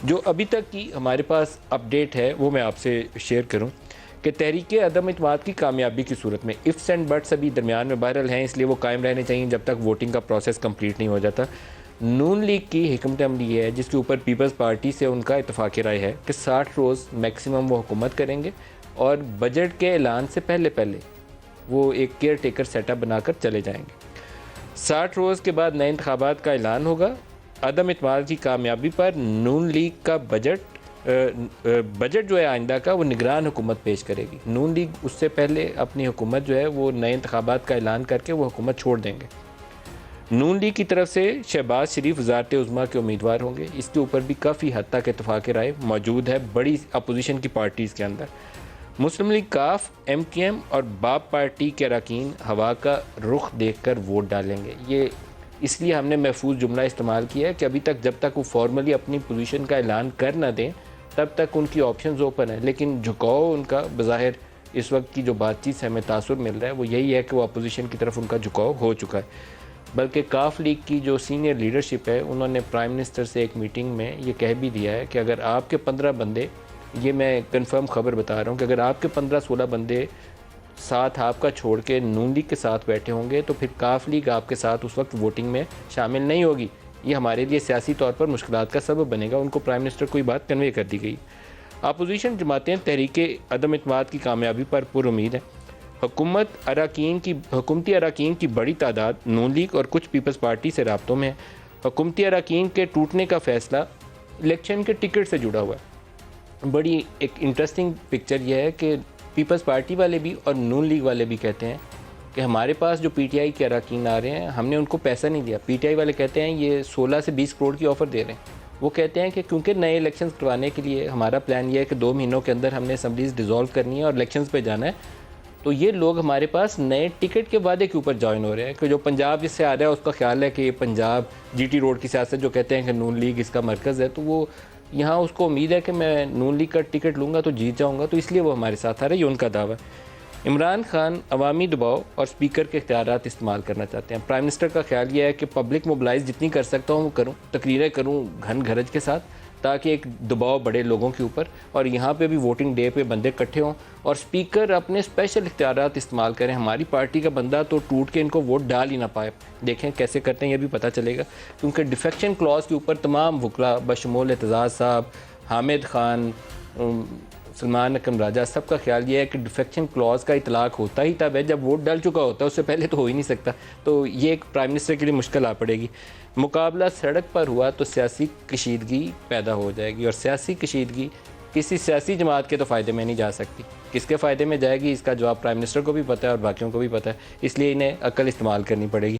जो अभी तक की हमारे पास अपडेट है वो मैं आपसे शेयर करूं कि तहरीक अदम इत्मीनान की कामयाबी की सूरत में इफ्स एंड बट्स अभी दरमियान में वायरल हैं, इसलिए वो कायम रहने चाहिए जब तक वोटिंग का प्रोसेस कंप्लीट नहीं हो जाता। नून लीग की हिकमत अमली है जिसके ऊपर पीपल्स पार्टी से उनका इतफाक़ राय है कि 60 रोज़ मैक्सिमम वो हुकूमत करेंगे और बजट के ऐलान से पहले पहले वो एक केयर टेकर सेटअप बनाकर चले जाएंगे। 60 रोज़ के बाद नए इंतखाबात का ऐलान होगा। अदम इत्मीनान की कामयाबी पर नून लीग का बजट जो है आइंदा का वो निगरान हुकूमत पेश करेगी। नून लीग उससे पहले अपनी हुकूमत जो है वो नए इंतखाबात का ऐलान करके वो हुकूमत छोड़ देंगे। नून लीग की तरफ से शहबाज शरीफ वज़ारत उज़्मा के उम्मीदवार होंगे। इसके ऊपर भी काफ़ी हद तक इत्तफ़ाक़ राय मौजूद है बड़ी अपोजिशन की पार्टीज़ के अंदर। मुस्लिम लीग काफ, MKM और बाप पार्टी के अरकान हवा का रुख देख कर वोट डालेंगे। ये इसलिए हमने महफूज जुमला इस्तेमाल किया है कि अभी तक जब तक वो फॉर्मली अपनी पोजीशन का ऐलान कर ना दें तब तक उनकी ऑप्शंस ओपन है, लेकिन झुकाव उनका बज़ाहिर इस वक्त की जो बातचीत से हमें तासुर मिल रहा है वो यही है कि वो अपोजिशन की तरफ उनका झुकाव हो चुका है। बल्कि काफ लीग की जो सीनियर लीडरशिप है उन्होंने प्राइम मिनिस्टर से एक मीटिंग में ये कह भी दिया है कि अगर आपके 15 बंदे, ये मैं कंफर्म खबर बता रहा हूँ कि अगर आपके 15-16 बंदे साथ आपका छोड़ के नून लीग के साथ बैठे होंगे तो फिर काफ लीग आपके साथ उस वक्त वोटिंग में शामिल नहीं होगी। ये हमारे लिए सियासी तौर पर मुश्किलात का सबब बनेगा। उनको प्राइम मिनिस्टर को ये बात कन्वे कर दी गई। अपोजिशन जमातें तहरीक अदम इत्मीनान की कामयाबी पर पुरुमीद हैं। हुकूमती अरकान की बड़ी तादाद नून लीग और कुछ पीपल्स पार्टी से राब्तों में है। हुकूमती अरकान के टूटने का फैसला इलेक्शन के टिकट से जुड़ा हुआ है। बड़ी एक इंटरेस्टिंग पिक्चर यह है कि पीपल्स पार्टी वाले भी और नून लीग वाले भी कहते हैं कि हमारे पास जो PTI के अरकान आ रहे हैं हमने उनको पैसा नहीं दिया। PTI वाले कहते हैं ये 16 से 20 करोड़ की ऑफ़र दे रहे हैं। वो कहते हैं कि क्योंकि नए इलेक्शंस करवाने के लिए हमारा प्लान ये है कि 2 महीनों के अंदर हमने असम्बलीज़ डिज़ोल्व करनी है और इलेक्शंस पे जाना है, तो ये लोग हमारे पास नए टिकट के वादे के ऊपर ज्वाइन हो रहे हैं कि जो पंजाब इससे आ रहा है उसका ख्याल है कि ये पंजाब GT रोड की सियासत जो कहते हैं कि नून लीग इसका मरकज़ है, तो वो यहाँ उसको उम्मीद है कि मैं नून लीग का टिकट लूँगा तो जीत जाऊँगा, तो इसलिए वो हमारे साथ आ रहा है। ये उनका दावा है। इमरान खान अवामी दबाव और स्पीकर के इख्तियारात इस्तेमाल करना चाहते हैं। प्राइम मिनिस्टर का ख्याल ये है कि पब्लिक मोबिलाइज जितनी कर सकता हूँ वो करूँ, तकरीरें करूँ घन घरज के साथ, ताकि एक दबाव बढ़े लोगों के ऊपर और यहाँ पे भी वोटिंग डे पे बंदे इकट्ठे हों और स्पीकर अपने स्पेशल इख्तियारात इस्तेमाल करें। हमारी पार्टी का बंदा तो टूट के इनको वोट डाल ही ना पाए। देखें कैसे करते हैं ये भी पता चलेगा, क्योंकि डिफेक्शन क्लॉज के ऊपर तमाम वकला बशमूल एतजाज़ साहब, हामिद खान, सलमान अकरम राजा, सबका ख्याल ये है कि डिफेक्शन क्लॉज का इतलाक होता ही तब है जब वोट डल चुका होता है, उससे पहले तो हो ही नहीं सकता। तो ये एक प्राइम मिनिस्टर के लिए मुश्किल आ पड़ेगी। मुकाबला सड़क पर हुआ तो सियासी कशीदगी पैदा हो जाएगी और सियासी कशीदगी किसी सियासी जमात के तो फ़ायदे में नहीं जा सकती। किसके फ़ायदे में जाएगी इसका जवाब प्राइम मिनिस्टर को भी पता है और बाकियों को भी पता है, इसलिए इन्हें अक्ल इस्तेमाल करनी पड़ेगी।